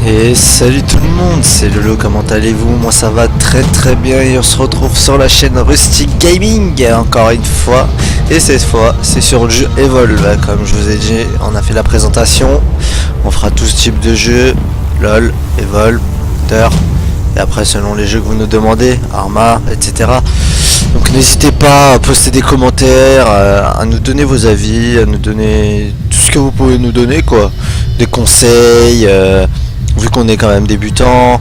Et salut tout le monde, c'est Lolo, comment allez-vous? Moi ça va très bien et on se retrouve sur la chaîne Rustic Gaming encore une fois. Et cette fois c'est sur le jeu Evolve, comme je vous ai dit, on a fait la présentation. On fera tout ce type de jeu, LOL, Evolve, Hunter. Et après selon les jeux que vous nous demandez, Arma, etc. Donc n'hésitez pas à poster des commentaires, à nous donner vos avis, à nous donner tout ce que vous pouvez nous donner quoi. Des conseils, vu qu'on est quand même débutant.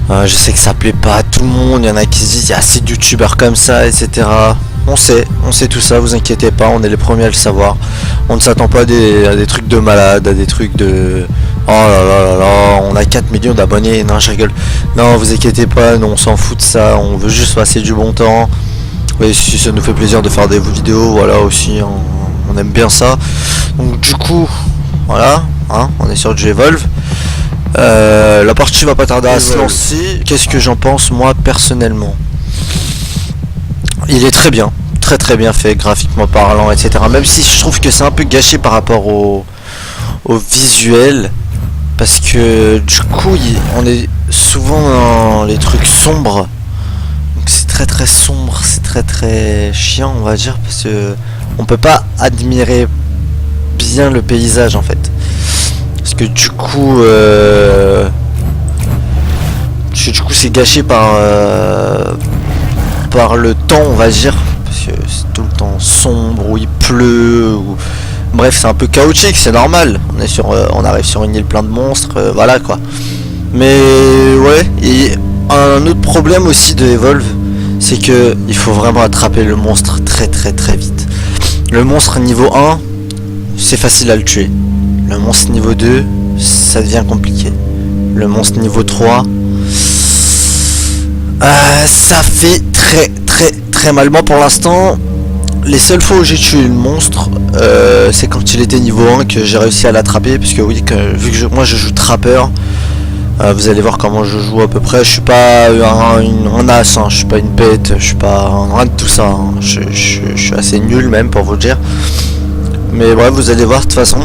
Je sais que ça plaît pas à tout le monde, il y en a qui se disent il y a assez de youtubeurs comme ça, etc. On sait tout ça, vous inquiétez pas, on est les premiers à le savoir. On ne s'attend pas à des trucs de malade, à des trucs de... Oh là, on a 4 millions d'abonnés, non je rigole. Non, vous inquiétez pas, nous on s'en fout de ça, on veut juste passer du bon temps. Et si ça nous fait plaisir de faire des vidéos, voilà aussi, on aime bien ça. Donc du coup, voilà, hein, on est sur du Evolve. La partie va pas tarder à se lancer. Qu'est-ce que j'en pense moi personnellement? Il est très bien fait graphiquement parlant, etc. Même si je trouve que c'est un peu gâché par rapport au visuel, parce que du coup on est souvent dans les trucs sombres, donc c'est très sombre, c'est très chiant on va dire, parce que on peut pas admirer bien le paysage en fait, parce que du coup c'est gâché par le temps on va dire, parce que c'est tout le temps sombre, ou il pleut, ou... bref c'est un peu chaotique, c'est normal, on arrive sur une île plein de monstres, voilà quoi. Mais ouais, et un autre problème aussi de Evolve, c'est que il faut vraiment attraper le monstre très vite. Le monstre niveau 1, c'est facile à le tuer. Le monstre niveau 2, ça devient compliqué. Le monstre niveau 3, ça fait très mal. Moi pour l'instant, les seules fois où j'ai tué le monstre, c'est quand il était niveau 1 que j'ai réussi à l'attraper, parce que oui, vu que moi je joue trappeur, vous allez voir comment je joue à peu près. Je suis pas un as, hein, je suis pas une bête, je suis pas rien de tout ça, hein. Je suis assez nul même pour vous le dire. Mais bref, vous allez voir de toute façon.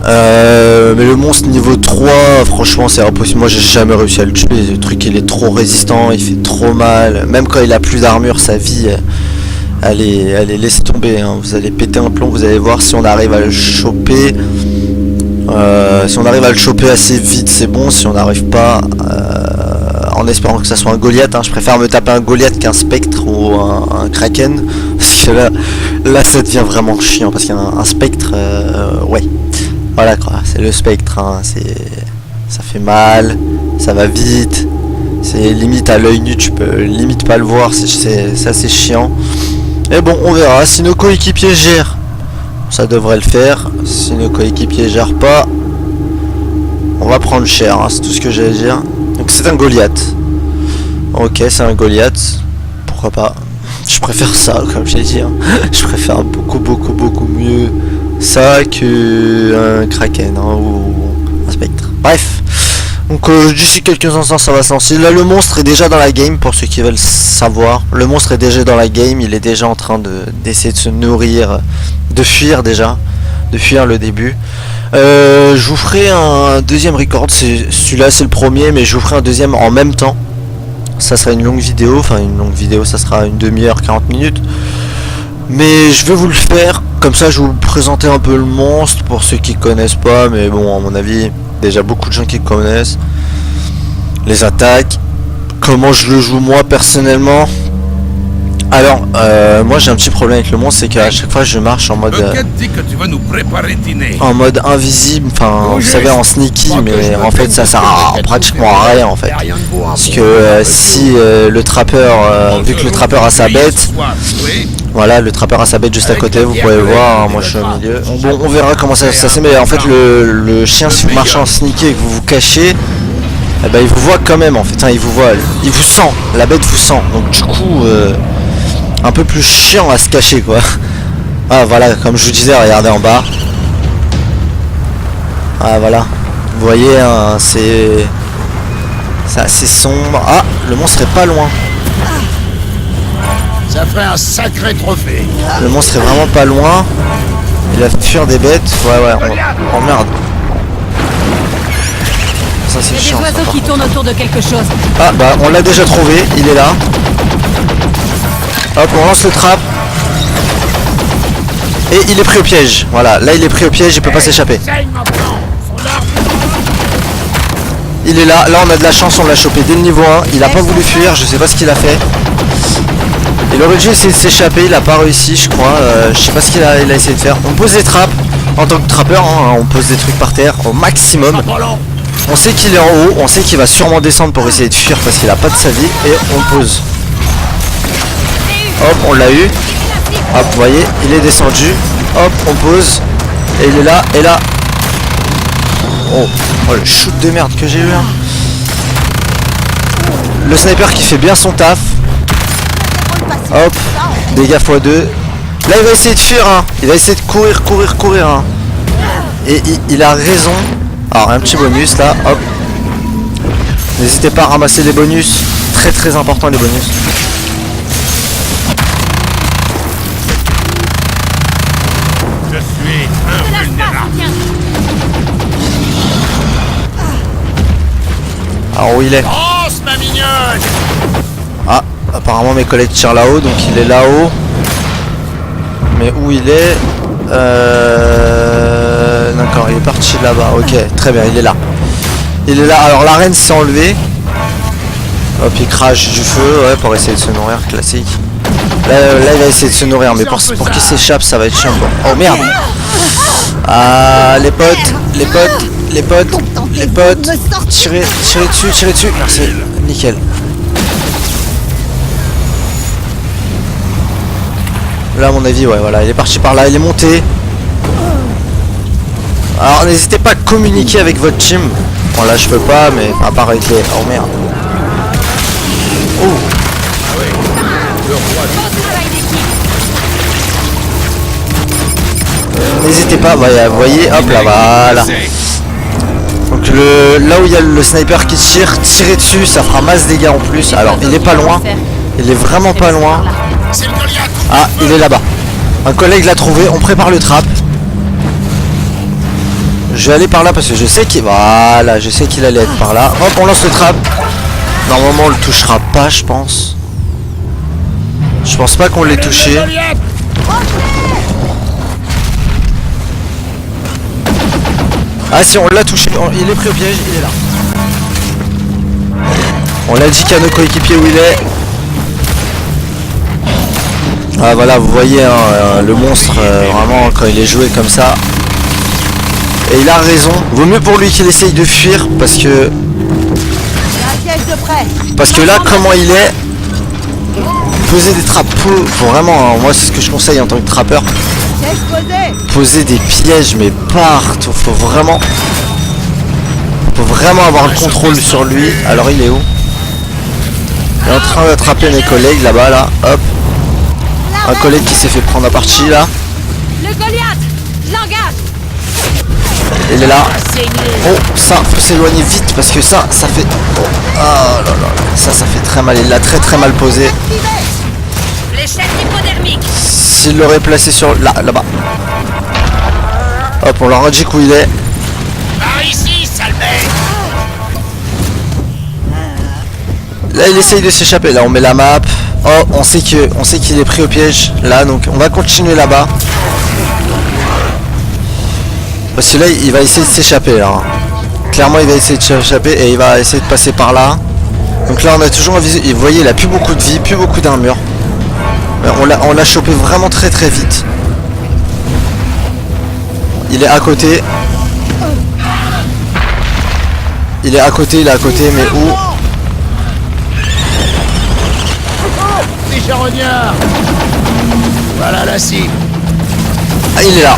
Mais le monstre niveau 3, franchement c'est impossible, moi j'ai jamais réussi à le tuer. Le truc il est trop résistant, il fait trop mal, même quand il a plus d'armure, sa vie allez laissez tomber, hein. Vous allez péter un plomb, vous allez voir. Si on arrive à le choper, assez vite c'est bon. Si on n'arrive pas, en espérant que ça soit un Goliath, hein. Je préfère me taper un Goliath qu'un spectre ou un kraken, parce que là ça devient vraiment chiant, parce qu'un spectre, ouais, voilà quoi, c'est le spectre, hein. Ça fait mal, ça va vite, c'est limite à l'œil nu, tu peux limite pas le voir, c'est assez chiant. Et bon, on verra, si nos coéquipiers gèrent, ça devrait le faire. Si nos coéquipiers gèrent pas, on va prendre cher, hein, c'est tout ce que j'allais dire. Donc c'est un Goliath. Ok, c'est un Goliath, pourquoi pas. Je préfère ça, comme j'ai dit, hein. Je préfère beaucoup mieux ça que un Kraken, hein, ou un spectre. Bref. Donc d'ici quelques instants ça va se lancer. Là le monstre est déjà dans la game, pour ceux qui veulent savoir. Le monstre est déjà dans la game, il est déjà en train d'essayer de se nourrir, de fuir le début. Je vous ferai un deuxième record, celui-là c'est le premier, mais je vous ferai un deuxième en même temps. Ça sera une longue vidéo, ça sera une demi-heure, 40 minutes. Mais je vais vous le faire, comme ça je vais vous présenter un peu le monstre pour ceux qui connaissent pas, mais bon à mon avis... déjà beaucoup de gens qui connaissent les attaques, comment je le joue moi personnellement. Alors moi j'ai un petit problème avec le monstre, c'est qu'à chaque fois je marche en mode invisible, enfin vous savez en sneaky, mais en fait ça sert pratiquement à rien en fait, parce que si le trappeur, vu que le trappeur a sa bête, voilà, le trappeur a sa bête juste à côté, vous pouvez le voir, hein, moi je suis au milieu. Bon, on verra comment ça se fait, mais en fait le chien, si vous marchez en sneaky et que vous vous cachez, eh ben, il vous voit quand même en fait, hein, il vous sent, la bête vous sent, donc du coup un peu plus chiant à se cacher quoi. Ah voilà, comme je vous disais, regardez en bas. Ah voilà, vous voyez, hein, c'est assez sombre. Ah, le monstre est pas loin. Ça ferait un sacré trophée. Le monstre est vraiment pas loin. Il va fuir des bêtes. Ouais, oh merde. Ça c'est Il y a chiant. des ça, oiseaux par qui contre. tournent autour de quelque chose. Ah bah on l'a déjà trouvé, il est là. Hop, on lance le trap. Et il est pris au piège. Voilà, là il est pris au piège, il peut pas s'échapper. Saigne maintenant. Son arme. Il est là, là on a de la chance, on l'a chopé dès le niveau 1. Il a pas voulu fuir, je sais pas ce qu'il a fait. Il aurait dû essayer de s'échapper, il a pas réussi je crois. Je sais pas ce qu'il a essayé de faire. On pose des trappes. En tant que trappeur, hein, on pose des trucs par terre au maximum. Pas long. On sait qu'il est en haut, on sait qu'il va sûrement descendre pour essayer de fuir parce qu'il a pas de sa vie. Et on pose. Hop, on l'a eu. Hop, vous voyez, il est descendu. Hop, on pose. Et il est là, et là. Oh, oh le shoot de merde que j'ai eu là. Le sniper qui fait bien son taf. Hop, dégâts x2. Là il va essayer de fuir, hein. Il va essayer de courir, hein. Et il a raison. Alors un petit bonus là, hop. N'hésitez pas à ramasser les bonus. Très très important les bonus. Je suis invulnérable. Alors où il est? Pense, ma mignonne. Ah, apparemment mes collègues tirent là-haut, donc il est là-haut. Mais où il est? D'accord, il est parti là-bas. Ok, très bien, il est là. Il est là. Alors la reine s'est enlevée. Hop, il crache du feu, ouais, pour essayer de se nourrir, classique. Là, il va essayer de se nourrir, mais pour qu'il s'échappe, ça va être chiant. Quoi. Oh merde! Ah, les potes. Tirez dessus. Merci, nickel. Là, à mon avis, ouais, voilà, il est parti par là, il est monté. Alors, n'hésitez pas à communiquer avec votre team. Bon, là, je peux pas, mais à part avec les. Oh merde. Oh. N'hésitez pas, vous voyez, hop là, voilà. Donc là où il y a le sniper qui tire, tirez dessus, ça fera masse dégâts en plus. Alors, il est pas loin. Il est vraiment pas loin. C'est le Goliath. Ah, il est là-bas. Un collègue l'a trouvé, on prépare le trap. Je vais aller par là parce que je sais qu'il voilà, je sais qu'il allait être par là. Hop, on lance le trap. Normalement, on le touchera pas, je pense. Je pense pas qu'on l'ait touché. Goliath. Ah si, on l'a touché. Il est pris au piège, il est là. On l'a dit qu'à nos coéquipiers où il est. Ah voilà, vous voyez hein, le monstre, vraiment, quand il est joué comme ça. Et il a raison. Vaut mieux pour lui qu'il essaye de fuir parce que... Parce que là, comment il est... Poser des trappes, faut vraiment, hein, moi c'est ce que je conseille en tant que trappeur. Poser des pièges mais partout, faut vraiment avoir le contrôle sur lui. Alors il est où? Il est en train d'attraper mes collègues là-bas là, hop. Un collègue qui s'est fait prendre à partie là. Le Goliath, je l'engage. Il est là. Oh ça, faut s'éloigner vite parce que ça fait... Oh là là, ça fait très mal, il l'a très mal posé. L'échelle hypodermique. S'il l'aurait placé sur... là-bas. Hop, on leur indique où il est. Par ici, sale mec. Là il essaye de s'échapper, là on met la map. Oh, on sait qu'il est pris au piège. Là, donc on va continuer là-bas. Parce que là il va essayer de s'échapper là. Clairement il va essayer de s'échapper et il va essayer de passer par là. Donc là on a toujours un visu. Et vous voyez il a plus beaucoup de vie, plus beaucoup d'armure. On l'a chopé vraiment très vite. Il est à côté. Il est à côté, mais où? Des charognards. Voilà la cible. Ah il est là.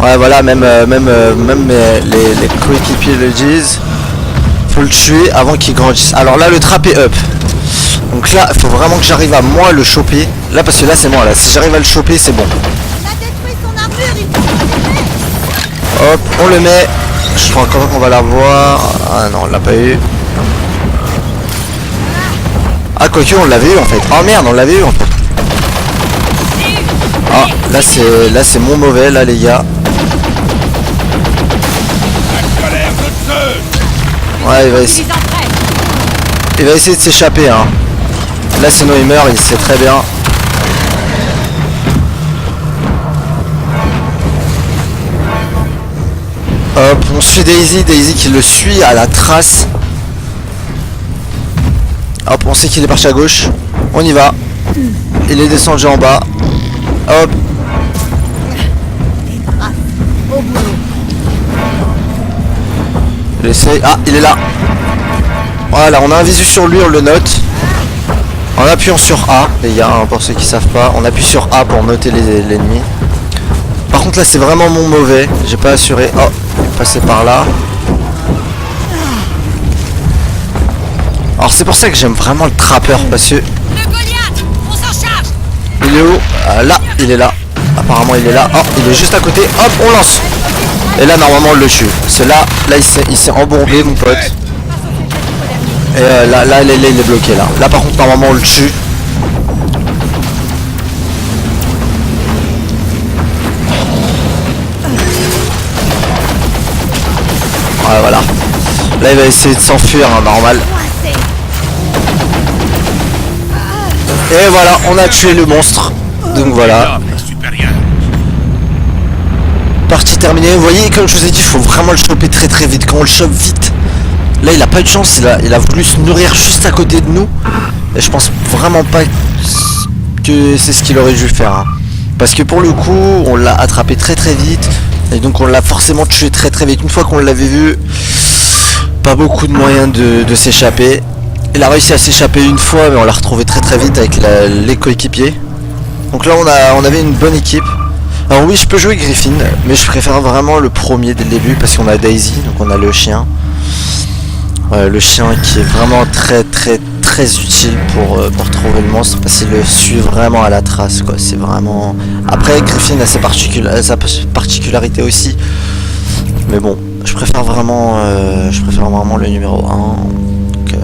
Ouais voilà, même les coéquipiers le disent. Faut le tuer avant qu'il grandisse. Alors là le trap est up. Donc là il faut vraiment que j'arrive à moi le choper. Là parce que là c'est bon là. Si j'arrive à le choper c'est bon. Hop, on le met. Je crois encore qu'on va l'avoir. Ah non on l'a pas eu. Ah quoique on l'avait eu en fait. Oh merde on l'avait eu en fait. Ah là c'est mon mauvais là les gars. Ouais, Utilisant prêt. il va essayer de s'échapper, hein. Là, sinon il meurt, il sait très bien. Hop, on suit Daisy, Daisy qui le suit à la trace. Hop, on sait qu'il est parti à gauche. On y va. Il est descendu en bas. Hop. Il essaye. Ah, il est là. Voilà, on a un visu sur lui, on le note. En appuyant sur A, les gars, hein, pour ceux qui savent pas, on appuie sur A pour noter l'ennemi. Par contre là c'est vraiment mon mauvais, j'ai pas assuré. Oh, il est passé par là. Alors c'est pour ça que j'aime vraiment le trappeur, parce que... Le Goliath, on s'en charge. Il est où? Là, il est là. Apparemment il est là. Oh, il est juste à côté. Hop, on lance. Et là normalement on le tue. C'est là, il s'est embourbé mon pote. Et là il est bloqué là. Là par contre normalement on le tue. Ouais, voilà. Là il va essayer de s'enfuir, hein, normal. Et voilà, on a tué le monstre. Donc voilà. Partie terminée. Vous voyez, comme je vous ai dit, il faut vraiment le choper très très vite. Quand on le chope vite, là il a pas eu de chance. Il a voulu se nourrir juste à côté de nous. Et je pense vraiment pas que c'est ce qu'il aurait dû faire, hein. Parce que pour le coup, on l'a attrapé très très vite. Et donc on l'a forcément tué très très vite. Une fois qu'on l'avait vu, pas beaucoup de moyens de s'échapper. Il a réussi à s'échapper une fois, mais on l'a retrouvé très très vite avec les coéquipiers. Donc là on avait une bonne équipe. Alors oui, je peux jouer Griffin, mais je préfère vraiment le premier dès le début parce qu'on a Daisy, donc on a le chien. Le chien qui est vraiment très très très utile pour trouver le monstre parce qu'il le suit vraiment à la trace, quoi. C'est vraiment... Après Griffin a sa particularité aussi, mais bon, je préfère vraiment le numéro 1. Donc,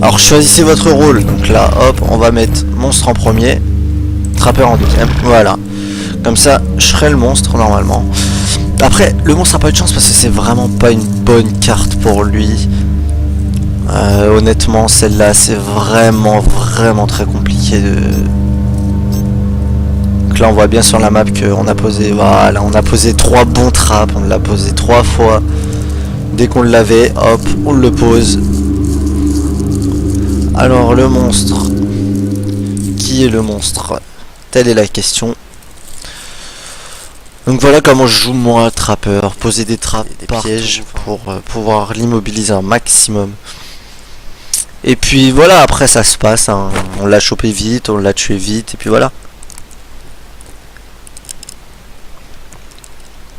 alors choisissez votre rôle. Donc là, hop, on va mettre monstre en premier, trappeur en deuxième. Voilà. Comme ça, je serai le monstre normalement. Après, le monstre a pas eu de chance parce que c'est vraiment pas une bonne carte pour lui. Honnêtement, celle-là, c'est vraiment très compliqué de... Donc là, on voit bien sur la map qu'on a posé... Voilà, on a posé 3 bons traps. On l'a posé 3 fois. Dès qu'on l'avait, hop, on le pose. Alors, le monstre. Qui est le monstre? Telle est la question. Donc voilà comment je joue moi, trappeur. Poser des trappes, des pièges pour pouvoir l'immobiliser un maximum. Et puis voilà, après ça se passe, hein. On l'a chopé vite, on l'a tué vite, et puis voilà.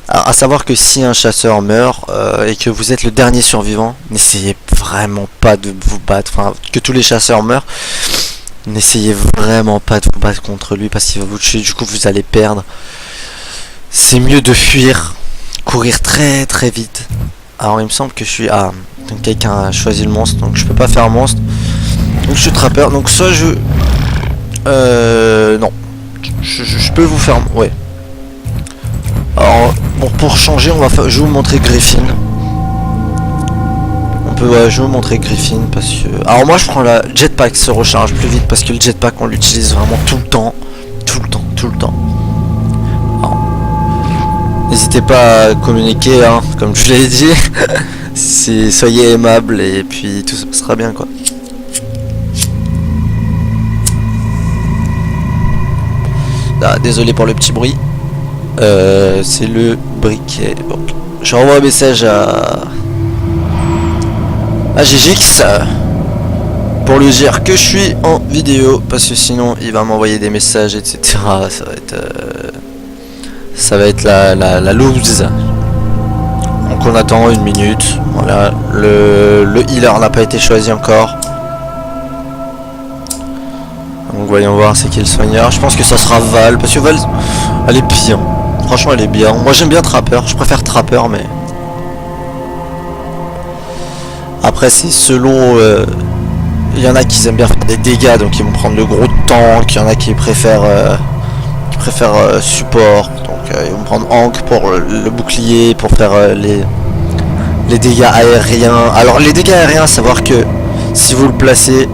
Alors, à savoir que si un chasseur meurt et que vous êtes le dernier survivant, n'essayez vraiment pas de vous battre, enfin que tous les chasseurs meurent, n'essayez vraiment pas de vous battre contre lui parce qu'il va vous tuer, du coup vous allez perdre. C'est mieux de fuir, courir très très vite. Alors il me semble que je suis... Ah, donc quelqu'un a choisi le monstre, donc je peux pas faire monstre. Donc je suis trappeur, donc soit je... Non. Je peux vous faire... Ouais. Alors, bon, pour changer, je vais vous montrer Griffin. Je vais vous montrer Griffin parce que... Alors moi je prends la jetpack, se recharge plus vite parce que le jetpack on l'utilise vraiment tout le temps. Tout le temps. N'hésitez pas à communiquer, hein, comme je l'ai dit. Soyez aimable et puis tout se passera bien, quoi. Ah, désolé pour le petit bruit. C'est le briquet. Bon, je renvoie un message à GGX pour lui dire que je suis en vidéo parce que sinon il va m'envoyer des messages, etc. Ça va être la loose. Donc on attend 1 minute. Voilà, le healer n'a pas été choisi encore. Donc voyons voir c'est qui le soigneur. Je pense que ça sera Val, parce que Val elle est bien. Franchement elle est bien. Moi j'aime bien Trapper, je préfère Trapper, mais après c'est selon il y en a qui aiment bien faire des dégâts, donc ils vont prendre le gros tank. Il y en a qui préfèrent support, donc ils vont prendre Hank pour le bouclier, pour faire Les dégâts aériens. Alors les dégâts aériens, à savoir que si vous le placez,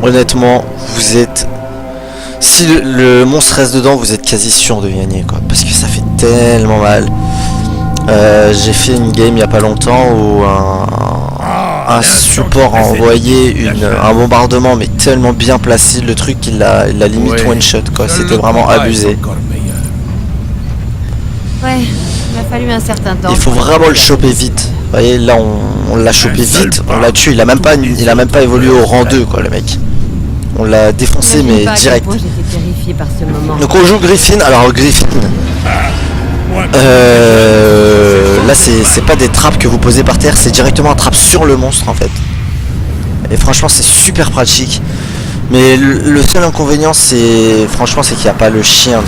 honnêtement, vous êtes... Si le monstre reste dedans, vous êtes quasi sûr de gagner, quoi. Parce que ça fait tellement mal. J'ai fait une game il n'y a pas longtemps où un support a envoyé un bombardement, mais tellement bien placé, le truc il l'a limite one shot, quoi. C'était vraiment abusé. Ouais, il a fallu un certain temps. Il faut vraiment le choper vite. Vous voyez, là on l'a chopé vite, on l'a tué. Il a même pas évolué au rang 2, quoi, le mec. On l'a défoncé, mais direct. J'étais terrifiée par ce moment. Donc on joue Griffin. Alors Griffin, là c'est pas des trappes que vous posez par terre, c'est directement un trappe sur le monstre en fait. Et franchement c'est super pratique. Mais le seul inconvénient c'est qu'il n'y a pas le chien. Donc,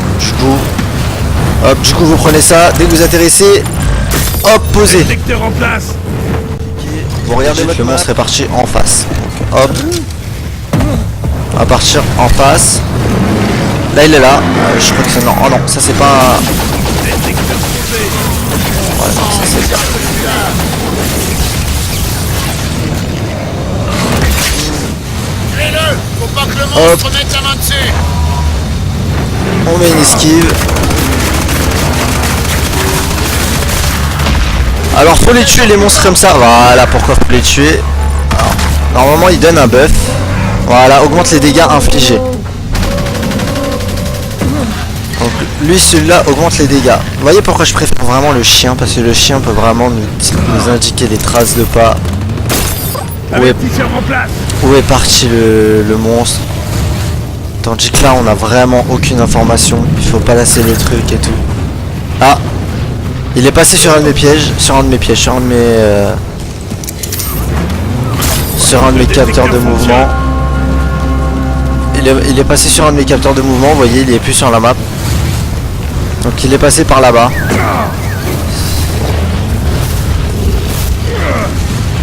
du coup vous prenez ça, dès que vous atterrissez, hop, posez. Détecteur en place. Vous regardez, le monstre est parti en face. Donc, hop, on va partir en face. Là il est là, je crois que c'est... Non, oh non, ça c'est pas... Détecteur posé. Ouais, non, ça c'est bien. Tuez-le! Faut pas que le Hop. monstre mette sa main dessus! On met une esquive. Alors faut les tuer les monstres comme ça. Voilà pourquoi faut les tuer. Alors, normalement il donne un buff. Voilà, augmente les dégâts infligés. Donc lui celui-là augmente les dégâts. Vous voyez pourquoi je préfère vraiment le chien, parce que le chien peut vraiment nous indiquer les traces de pas. Avertisseur en place. Où est parti le monstre. Tandis que là on a vraiment aucune information. Il faut pas lasser les trucs et tout. Ah, il est passé sur un de mes pièges, sur un de mes capteurs de mouvement. Il est passé sur un de mes capteurs de mouvement, vous voyez, il est plus sur la map. Donc il est passé par là-bas.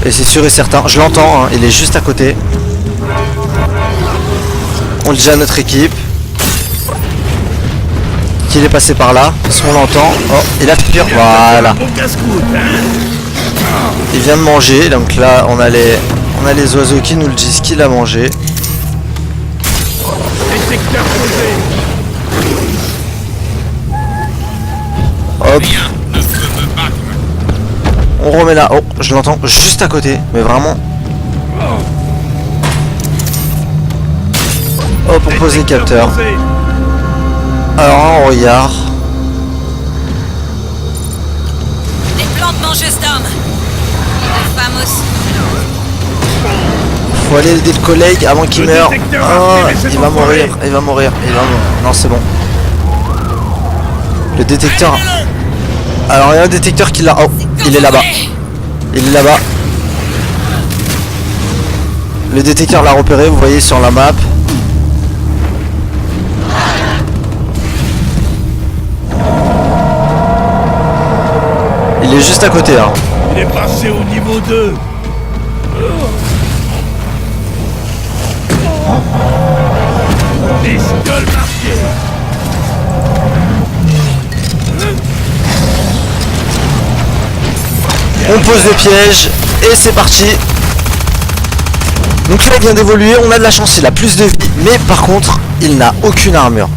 Et c'est sûr et certain, je l'entends, hein, il est juste à côté. On dit à notre équipe qu'il est passé par là, parce qu'on l'entend. Oh, il a fuir, voilà. Bon casse-croûte, hein. Il vient de manger, donc là on a les oiseaux qui nous le disent qu'il a mangé. Détecteur posé. Hop, Rien ne peut me battre. on remet là. Oh, je l'entends juste à côté, mais vraiment. Hop, on pose les capteurs. Posé. Alors on regarde. Les plantes mangeuses d'hommes. Les femmes aussi. Faut aller aider le collègue avant qu'il Le meure. détecteur Ah, a pris, mais c'est il va enfoiré. mourir, il va mourir. Non, c'est bon. Le détecteur. Alors il y a un détecteur qui l'a. Oh, il est là-bas. Il est là-bas. Le détecteur l'a repéré, vous voyez sur la map. Il est juste à côté, hein. Il est passé au niveau 2. Pistole marquée. On pose le piège et c'est parti. Donc là il vient d'évoluer, on a de la chance, il a plus de vie, mais par contre il n'a aucune armure.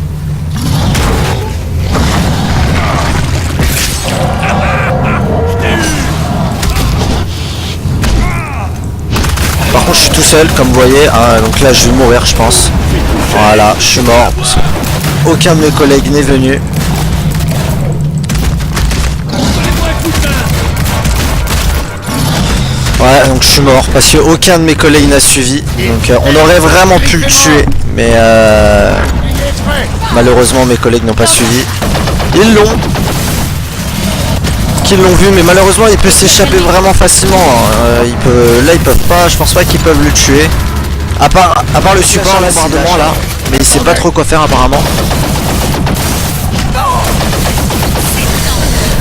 Par contre je suis tout seul comme vous voyez, hein, donc là je vais mourir je pense. Voilà, je suis mort. Aucun de mes collègues n'est venu. Ouais, donc je suis mort parce que aucun de mes collègues n'a suivi. Donc on aurait vraiment pu le tuer, mais malheureusement mes collègues n'ont pas suivi. Ils l'ont. Qu'ils l'ont vu, mais malheureusement il peut s'échapper vraiment facilement. Hein. Là ils peuvent pas, je pense pas qu'ils peuvent le tuer. À part le support, le bombardement là, mais il sait pas trop quoi faire apparemment.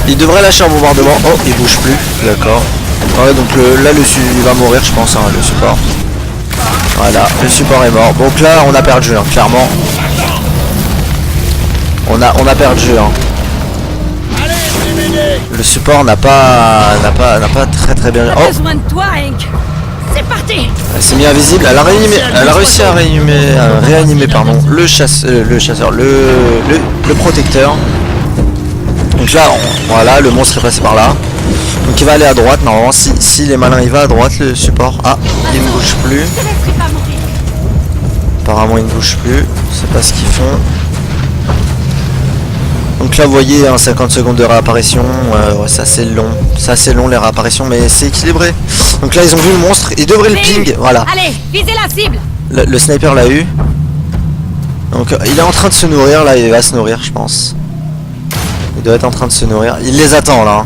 Il devrait lâcher un bombardement. Oh, il bouge plus, d'accord. Ouais, donc là il va mourir je pense, hein, le support. Voilà, le support est mort. Donc là on a perdu, hein, clairement. On a perdu. Hein. Allez, venez m'aider! Le support n'a pas très bien. On a Oh, besoin de toi, Hank. C'est parti. elle s'est mise invisible. Elle a réussi à réanimer pardon, le chasseur, le protecteur. Donc là, voilà, le monstre est passé par là. Donc il va aller à droite normalement. Si les malins, il va à droite le support. Ah, il ne bouge plus. Je te laisserai pas mourir. Apparemment, il ne bouge plus. Je sais pas ce qu'ils font. Donc là, vous voyez, 50 secondes de réapparition. Ouais, ça c'est long. Ça c'est long les réapparitions, mais c'est équilibré. Donc là, ils ont vu le monstre. Ils devraient le ping. Voilà. Allez, visez la cible. Le sniper l'a eu. Donc il est en train de se nourrir. Là, il va se nourrir, je pense. Il doit être en train de se nourrir. Il les attend là.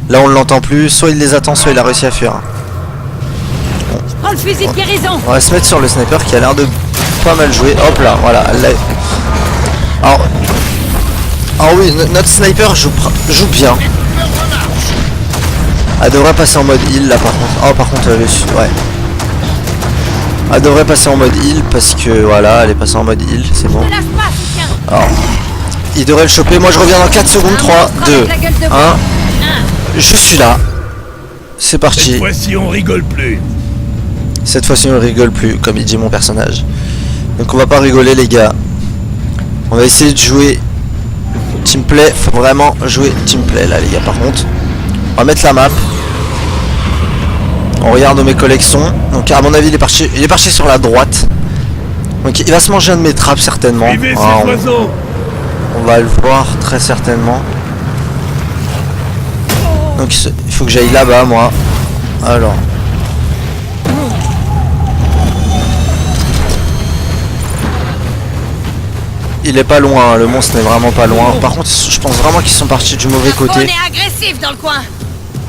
Là, on ne l'entend plus. Soit il les attend, soit il a réussi à fuir. Prends le fusil de guérison. On va se mettre sur le sniper qui a l'air de pas mal jouer. Hop là, voilà. Alors oui, notre sniper joue bien. Elle devrait passer en mode heal là par contre. Oh par contre ouais. Elle devrait passer en mode heal parce que voilà, elle est passée en mode heal, c'est bon. Ne lâche pas, soutien. Alors, il devrait le choper. Moi je reviens dans 4 secondes. 3, 2, 1. Je suis là. C'est parti. Cette fois-ci, on rigole plus. Cette fois-ci on rigole plus, comme il dit mon personnage. Donc on va pas rigoler les gars. On va essayer de jouer teamplay. Faut vraiment jouer teamplay là les gars. Par contre, on va mettre la map. On regarde mes collections. Donc à mon avis il est parti sur la droite. Donc il va se manger un de mes traps certainement. Suivez Ah, cet oiseau. on va le voir très certainement. Donc il faut que j'aille là-bas moi. Alors. Il est pas loin, le monstre n'est vraiment pas loin. Par contre, je pense vraiment qu'ils sont partis du mauvais On côté. est agressif dans le coin.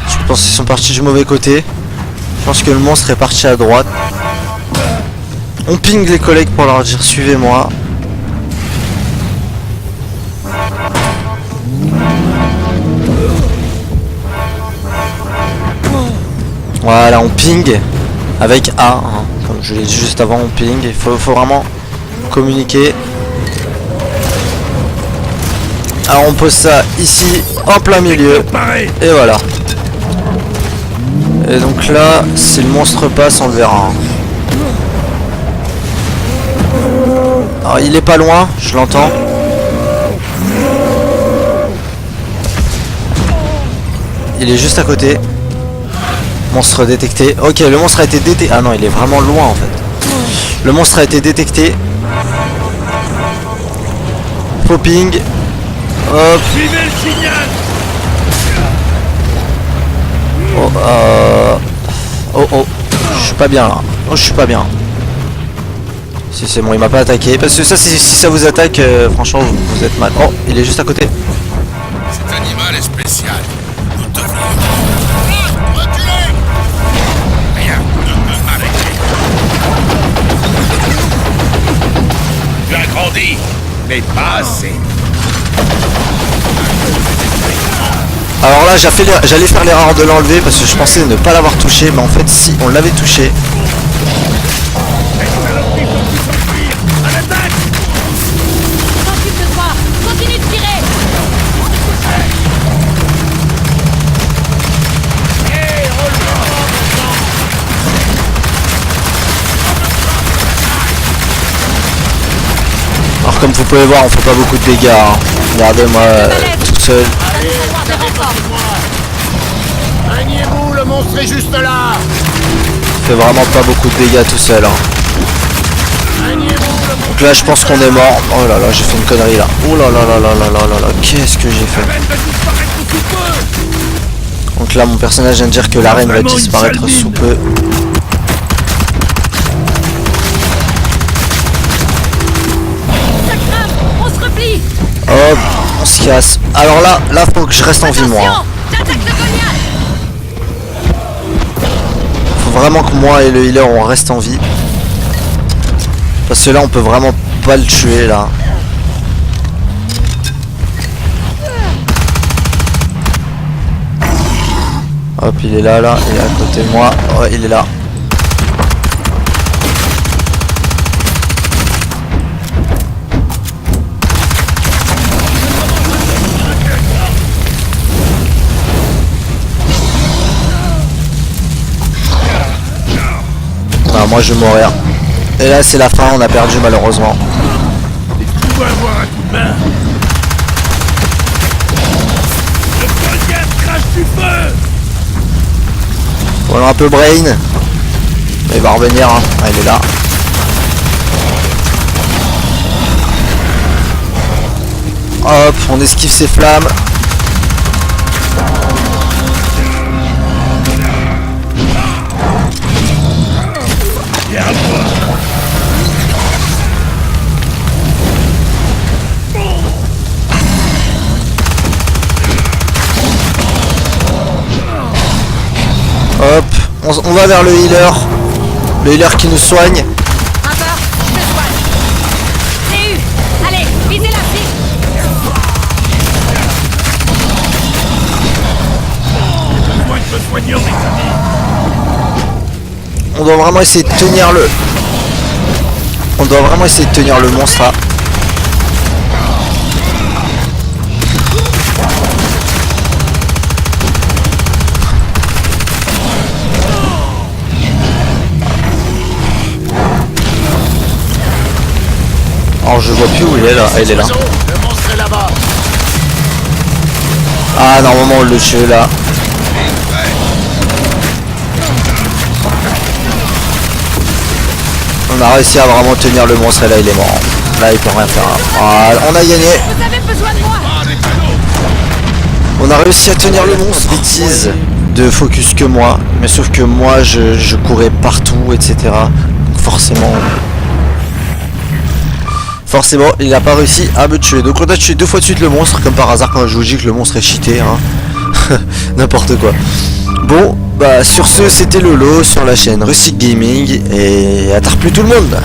Je pense qu'ils sont partis du mauvais côté. Je pense que le monstre est parti à droite. On ping les collègues pour leur dire suivez-moi. Voilà, on ping avec A, hein. Comme je l'ai dit juste avant, on ping. Il faut vraiment communiquer. Alors on pose ça ici, en plein milieu. Pareil. Et voilà. Et donc là, si le monstre passe, on le verra. Alors il est pas loin, je l'entends. Il est juste à côté. Monstre détecté. Ok, le monstre a été détecté. Ah non, il est vraiment loin en fait. Le monstre a été détecté. Popping. Hop. Suivez le signal. Oh, je suis pas bien là. Oh, je suis pas bien. Si c'est bon, il m'a pas attaqué. Parce que ça, si ça vous attaque, franchement, vous êtes mal. Oh, il est juste à côté. Cet animal est spécial. Nous devrions... Reculez. Rien ne peut m'arrêter. Tu as grandi, mais pas assez. Alors là, j'allais faire l'erreur de l'enlever parce que je pensais ne pas l'avoir touché. Mais en fait, si, on l'avait touché. S'occupe de toi. Continue de tirer. Alors comme vous pouvez voir, on fait pas beaucoup de dégâts. Hein. Regardez-moi tout seul. Maniez-vous, le monstre est juste là. On fait vraiment pas beaucoup de dégâts tout seul. Hein. Maniez-vous, le monstre. Donc là, je pense qu'on est mort. Oh là là, j'ai fait une connerie là. Oh là là là là là là là là. Qu'est-ce que j'ai fait? Donc là, mon personnage vient de dire que l'arène va disparaître sous peu. Ça crame. On se replie. Hop, on se casse. Alors là, faut que je reste en vie moi. Attention. J'attaque le Goliath. Faut vraiment que moi et le healer on reste en vie. Parce que là on peut vraiment pas le tuer là. Hop, il est là, il est à côté de moi. Ouais, il est là. Voilà, moi je vais mourir. Et là c'est la fin, on a perdu malheureusement. Tu vas avoir un coup de main. Le Goliath crache du feu. Voilà un peu Brain. Il va revenir, hein. Ah, il est là. Hop, on esquive ses flammes. Viens à moi. Hop, on va vers le healer. Le healer qui nous soigne. Encore, je te soigne. C'est eu. Allez, visez la cible. Moi je me soigneur, mes amis. On doit vraiment essayer de tenir le... On doit vraiment essayer de tenir le monstre là. Alors je vois plus où il est là. Ah, il est là. Le monstre est là-bas. Ah normalement on le tue là. On a réussi à vraiment tenir le monstre et là il est mort. Là il peut rien faire. Ah, on a gagné. Vous avez besoin de moi. On a réussi à tenir le monstre. Bêtise de focus que moi. Mais sauf que moi je courais partout etc. Donc forcément il n'a pas réussi à me tuer. Donc on a tué 2 fois de suite le monstre. Comme par hasard quand je vous dis que le monstre est cheaté hein. N'importe quoi. Bon bah sur ce c'était Lolo sur la chaîne Rustic Gaming. Et à tard plus tout le monde.